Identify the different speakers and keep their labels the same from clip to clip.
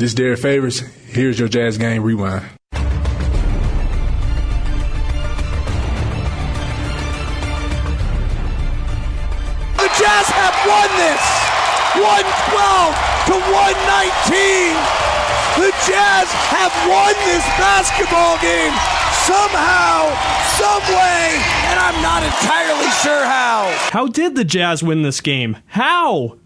Speaker 1: This is Derek Favors. Here's your Jazz Game Rewind.
Speaker 2: The Jazz have won this! 112 to 119! The Jazz have won this basketball game somehow, some way, and I'm not entirely sure how.
Speaker 3: How did the Jazz win this game? How?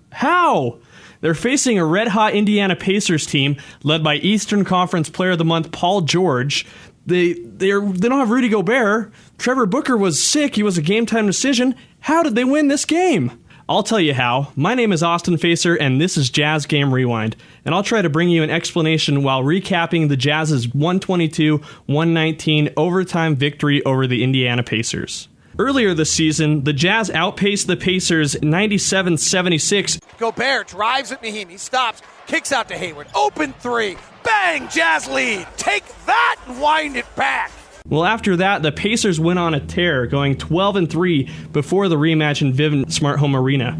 Speaker 3: They're facing a red-hot Indiana Pacers team led by Eastern Conference Player of the Month Paul George. They don't have Rudy Gobert. Trevor Booker was sick. He was a game-time decision. How did they win this game? I'll tell you how. My name is Austin Facer, and this is Jazz Game Rewind. And I'll try to bring you an explanation while recapping the Jazz's 122-119 overtime victory over the Indiana Pacers. Earlier this season, the Jazz outpaced the Pacers 97-76.
Speaker 2: Gobert drives at Mahinmi, stops, kicks out to Hayward. Open three. Bang! Jazz lead. Take that and wind it back.
Speaker 3: Well, after that, the Pacers went on a tear, going 12-3 before the rematch in Vivint Smart Home Arena.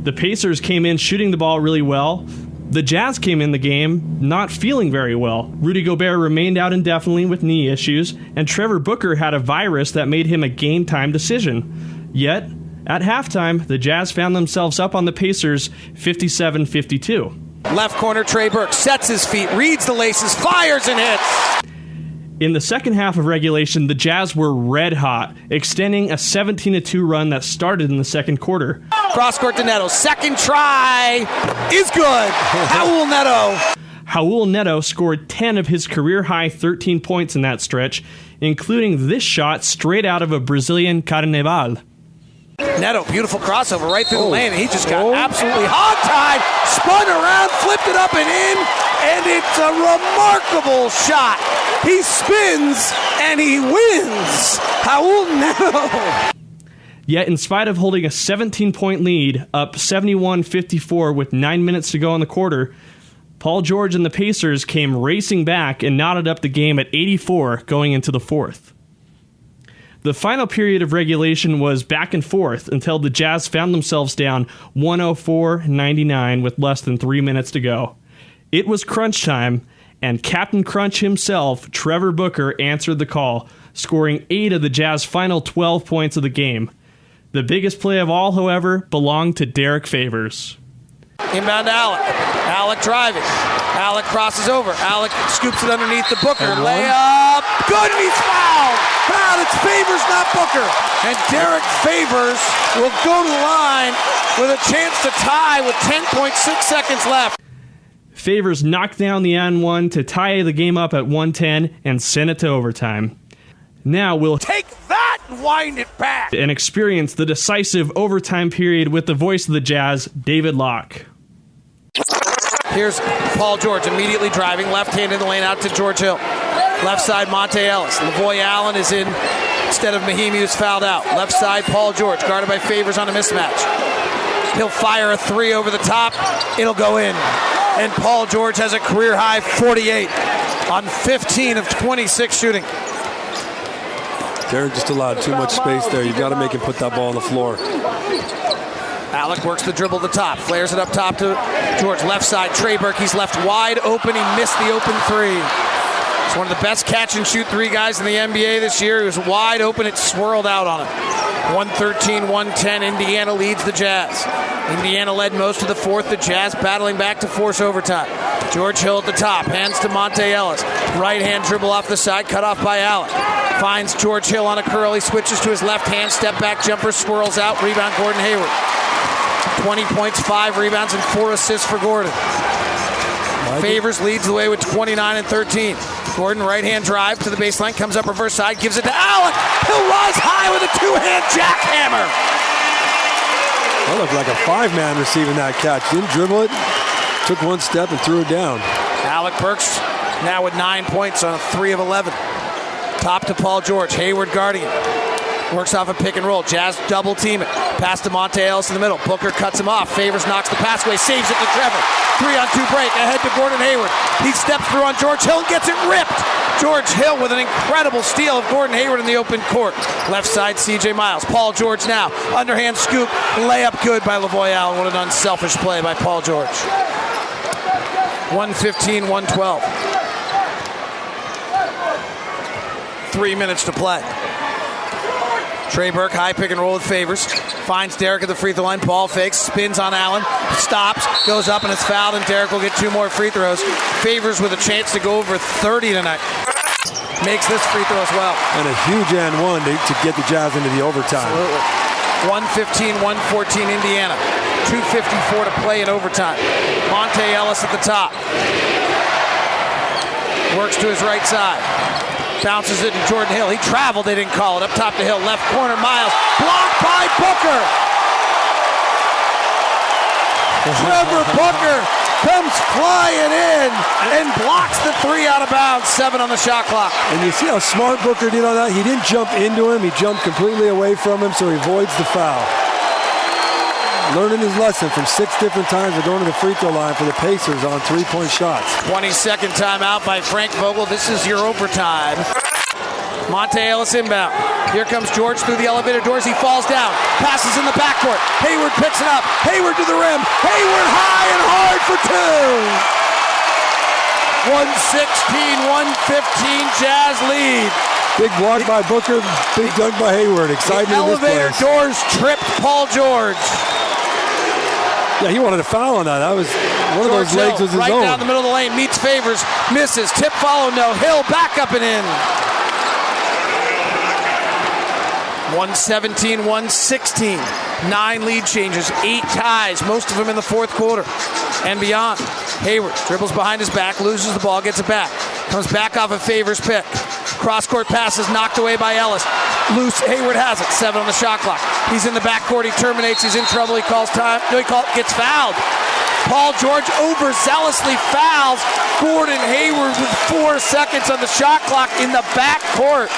Speaker 3: The Pacers came in shooting the ball really well. The Jazz came in the game not feeling very well. Rudy Gobert remained out indefinitely with knee issues, and Trevor Booker had a virus that made him a game-time decision. Yet, at halftime, the Jazz found themselves up on the Pacers 57-52.
Speaker 2: Left corner, Trey Burke sets his feet, reads the laces, fires and hits.
Speaker 3: In the second half of regulation, the Jazz were red hot, extending a 17-2 run that started in the second quarter.
Speaker 2: Cross-court to Neto. Second try is good. Raul Neto.
Speaker 3: Raul Neto scored 10 of his career-high 13 points in that stretch, including this shot straight out of a Brazilian Carnaval.
Speaker 2: Neto, beautiful crossover right through the lane, and he just got absolutely hog-tied, spun around, flipped it up and in, and it's a remarkable shot. He spins, and he wins. Raul Neto.
Speaker 3: Yet, in spite of holding a 17-point lead, up 71-54 with 9 minutes to go in the quarter, Paul George and the Pacers came racing back and knotted up the game at 84 going into the fourth. The final period of regulation was back and forth until the Jazz found themselves down 104-99 with less than 3 minutes to go. It was crunch time, and Captain Crunch himself, Trevor Booker, answered the call, scoring 8 of the Jazz's final 12 points of the game. The biggest play of all, however, belonged to Derek Favors.
Speaker 2: Inbound to Alec. Alec driving. Alec crosses over. Alec scoops it underneath the Booker. Layup. Good, and he's fouled. Fouled. It's Favors, not Booker. And Derek Favors will go to the line with a chance to tie with 10.6 seconds left.
Speaker 3: Favors knocked down the N1 to tie the game up at 110 and send it to overtime. Now we'll
Speaker 2: take that and wind it back
Speaker 3: and experience the decisive overtime period with the voice of the Jazz, David Locke.
Speaker 2: Here's Paul George immediately driving, left hand in the lane out to George Hill. Left side, Monte Ellis. Lavoy Allen is in instead of Mahinmi, who's fouled out. Left side, Paul George, guarded by Favors on a mismatch. He'll fire a three over the top. It'll go in. And Paul George has a career-high 48 on 15 of 26 shooting.
Speaker 4: Derek just allowed too much space there. You got to make him put that ball on the floor.
Speaker 2: Alec works the dribble to the top, flares it up top to George. Left side, Trey Burke. He's left wide open. He missed the open three. He's one of the best catch-and-shoot three guys in the NBA this year. He was wide open. It swirled out on him. 113-110. Indiana leads the Jazz. Indiana led most of the fourth. The Jazz battling back to force overtime. George Hill at the top. Hands to Monte Ellis. Right-hand dribble off the side. Cut off by Alec. Finds George Hill on a curl. He switches to his left hand. Step-back jumper. Swirls out. Rebound Gordon Hayward. 20 points, 5 rebounds, and 4 assists for Gordon. Favors leads the way with 29 and 13. Gordon, right-hand drive to the baseline, comes up reverse side, gives it to Alec. He'll rise high with a two-hand jackhammer.
Speaker 4: That looked like a 5-man receiving that catch. Didn't dribble it, took one step and threw it down.
Speaker 2: Alec Burks now with 9 points on a 3 of 11. Top to Paul George, Hayward guarding him. Works off a pick and roll. Jazz double team it. Pass to Monte Ellis in the middle. Booker cuts him off. Favors knocks the pass away. Saves it to Trevor. 3-on-2 break. Ahead to Gordon Hayward. He steps through on George Hill and gets it ripped. George Hill with an incredible steal of Gordon Hayward in the open court. Left side, C.J. Miles. Paul George now. Underhand scoop. Layup good by Lavoy Allen. What an unselfish play by Paul George. 1:15-1:12. 3 minutes to play. Trey Burke, high pick and roll with Favors. Finds Derek at the free throw line. Ball fakes, spins on Allen, stops, goes up and is fouled, and Derek will get 2 more free throws. Favors with a chance to go over 30 tonight. Makes this free throw as well.
Speaker 4: And a huge and one to get the Jazz into the overtime.
Speaker 2: Absolutely. 1:15-1:14 Indiana. 2:54 to play in overtime. Monte Ellis at the top. Works to his right side. Bounces it to Jordan Hill. He traveled, they didn't call it. Up top to Hill, left corner, Miles. Blocked by Booker. Trevor Booker comes flying in and blocks the 3 out of bounds. 7 on the shot clock.
Speaker 4: And you see how smart Booker did on that? He didn't jump into him. He jumped completely away from him, so he avoids the foul. Learning his lesson from 6 different times of going to the free throw line for the Pacers on 3-point shots.
Speaker 2: 22nd timeout by Frank Vogel. This is your overtime. Monte Ellis inbound. Here comes George through the elevator doors. He falls down. Passes in the backcourt. Hayward picks it up. Hayward to the rim. Hayward high and hard for 2. 1:16-1:15 Jazz lead.
Speaker 4: Big block by Booker. Big dunk by Hayward. Excitement in this place.
Speaker 2: Elevator doors tripped Paul George.
Speaker 4: Yeah, he wanted a foul on that. That was one of those legs was his
Speaker 2: right
Speaker 4: own.
Speaker 2: Right down the middle of the lane. Meets Favors. Misses. Tip follow. No. Hill back up and in. 1:17-1:16. 9 lead changes. 8 ties. Most of them in the fourth quarter and beyond. Hayward dribbles behind his back. Loses the ball. Gets it back. Comes back off a Favors pick. Cross-court passes knocked away by Ellis. Loose. Hayward has it. 7 on the shot clock. He's in the backcourt. He terminates. He's in trouble. He calls time. No, gets fouled. Paul George overzealously fouls Gordon Hayward with 4 seconds on the shot clock in the backcourt.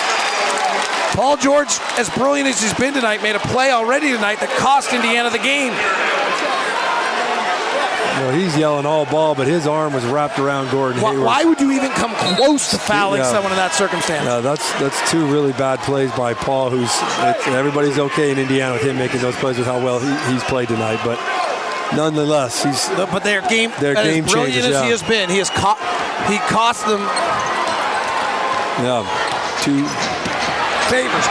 Speaker 2: Paul George, as brilliant as he's been tonight, made a play already tonight that cost Indiana the game.
Speaker 4: Well, he's yelling all ball, but his arm was wrapped around Gordon Hayward.
Speaker 2: Why would you even come close to fouling someone in that circumstance?
Speaker 4: Yeah, that's 2 really bad plays by Paul, everybody's okay in Indiana with him making those plays with how well he's played tonight, but nonetheless,
Speaker 2: but their game
Speaker 4: game
Speaker 2: as brilliant
Speaker 4: changes,
Speaker 2: as he has been, he cost them.
Speaker 4: Yeah, 2
Speaker 2: Favors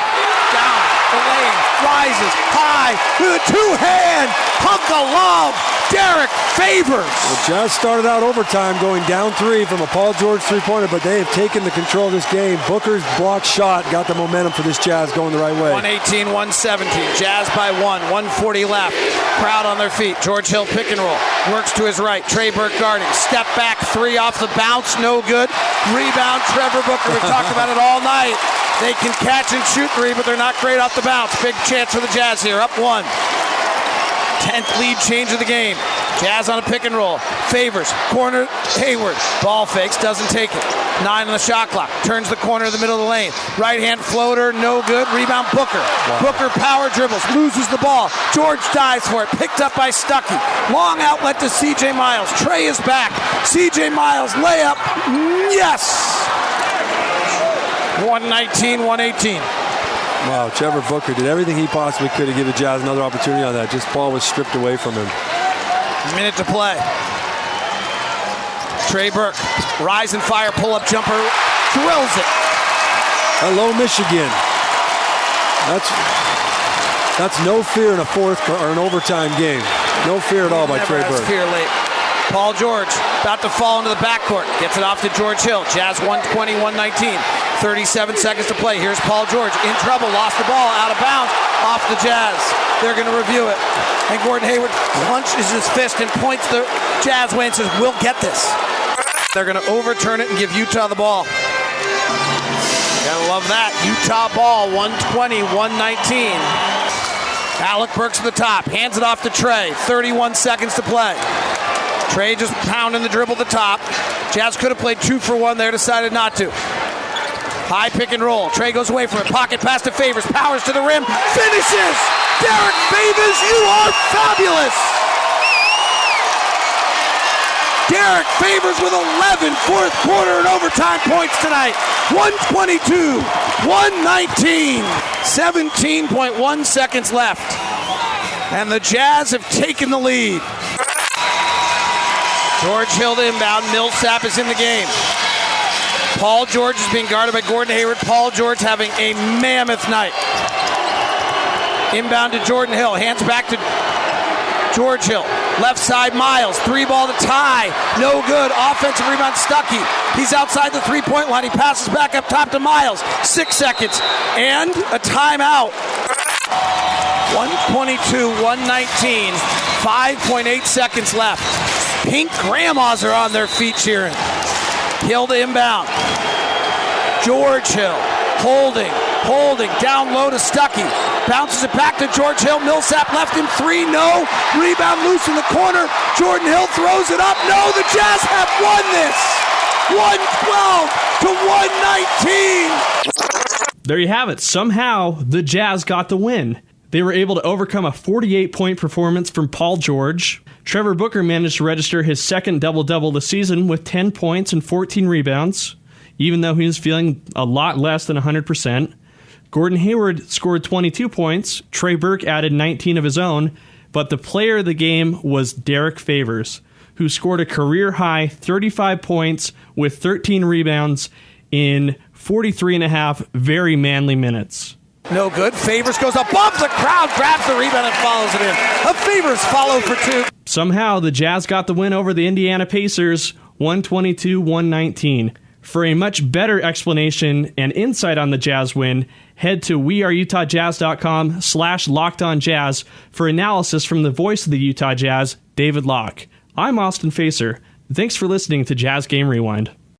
Speaker 2: down the lane, rises high with a 2-hand hunk of love. Derek Favors.
Speaker 4: The Jazz started out overtime going down 3 from a Paul George three-pointer, but they have taken the control of this game. Booker's blocked shot got the momentum for this Jazz going the right way.
Speaker 2: 1:18-1:17. Jazz by 1. 1:40 left. Crowd on their feet. George Hill pick and roll. Works to his right. Trey Burke guarding. Step back 3 off the bounce. No good. Rebound Trevor Booker. We've talked about it all night. They can catch and shoot 3, but they're not great off the bounce. Big chance for the Jazz here. Up 1. 10th lead change of the game. Jazz on a pick and roll. Favors. Corner. Hayward. Ball fakes. Doesn't take it. 9 on the shot clock. Turns the corner in the middle of the lane. Right hand floater. No good. Rebound Booker. Wow. Booker power dribbles. Loses the ball. George dives for it. Picked up by Stuckey. Long outlet to C.J. Miles. Trey is back. C.J. Miles. Layup. Yes. 1:19-1:18.
Speaker 4: Wow, Trevor Booker did everything he possibly could to give the Jazz another opportunity on that. Just ball was stripped away from him.
Speaker 2: Minute to play. Trey Burke, rise and fire, pull-up jumper, drills it.
Speaker 4: Hello, Michigan. That's no fear in a fourth or an overtime game. No fear at all by Trey Burke.
Speaker 2: Fear late. Paul George about to fall into the backcourt. Gets it off to George Hill. Jazz 1:20-1:19. 37 seconds to play. Here's Paul George in trouble. Lost the ball out of bounds. Off the Jazz. They're going to review it. And Gordon Hayward clenches his fist and points the Jazz way and says, "We'll get this." They're going to overturn it and give Utah the ball. Gotta love that. Utah ball, 120-119. Alec Burks at the top. Hands it off to Trey. 31 seconds to play. Trey just pounding the dribble at the top. Jazz could have played 2 for 1 there, decided not to. High pick and roll. Trey goes away from it. Pocket pass to Favors. Powers to the rim. Finishes! Derek Favors, you are fabulous! Derek Favors with 11 fourth quarter and overtime points tonight. 122-119. 17.1 seconds left. And the Jazz have taken the lead. George Hill to inbound. Millsap is in the game. Paul George is being guarded by Gordon Hayward. Paul George having a mammoth night. Inbound to Jordan Hill. Hands back to George Hill. Left side, Miles. 3-ball to tie. No good. Offensive rebound, Stuckey. He's outside the three-point line. He passes back up top to Miles. 6 seconds. And a timeout. 122, 119. 5.8 seconds left. Pink grandmas are on their feet cheering. Hill to inbound. George Hill holding, down low to Stuckey. Bounces it back to George Hill. Millsap left him 3, no. Rebound loose in the corner. Jordan Hill throws it up. No, the Jazz have won this. 112 to 119.
Speaker 3: There you have it. Somehow, the Jazz got the win. They were able to overcome a 48-point performance from Paul George. Trevor Booker managed to register his second double-double this season with 10 points and 14 rebounds, even though he was feeling a lot less than 100%. Gordon Hayward scored 22 points. Trey Burke added 19 of his own, but the player of the game was Derek Favors, who scored a career-high 35 points with 13 rebounds in 43.5 very manly minutes.
Speaker 2: No good. Favors goes above the crowd, grabs the rebound and follows it in. A Favors follow for 2.
Speaker 3: Somehow, the Jazz got the win over the Indiana Pacers, 122-119. For a much better explanation and insight on the Jazz win, head to weareutahjazz.com/LockedOnJazz for analysis from the voice of the Utah Jazz, David Locke. I'm Austin Facer. Thanks for listening to Jazz Game Rewind.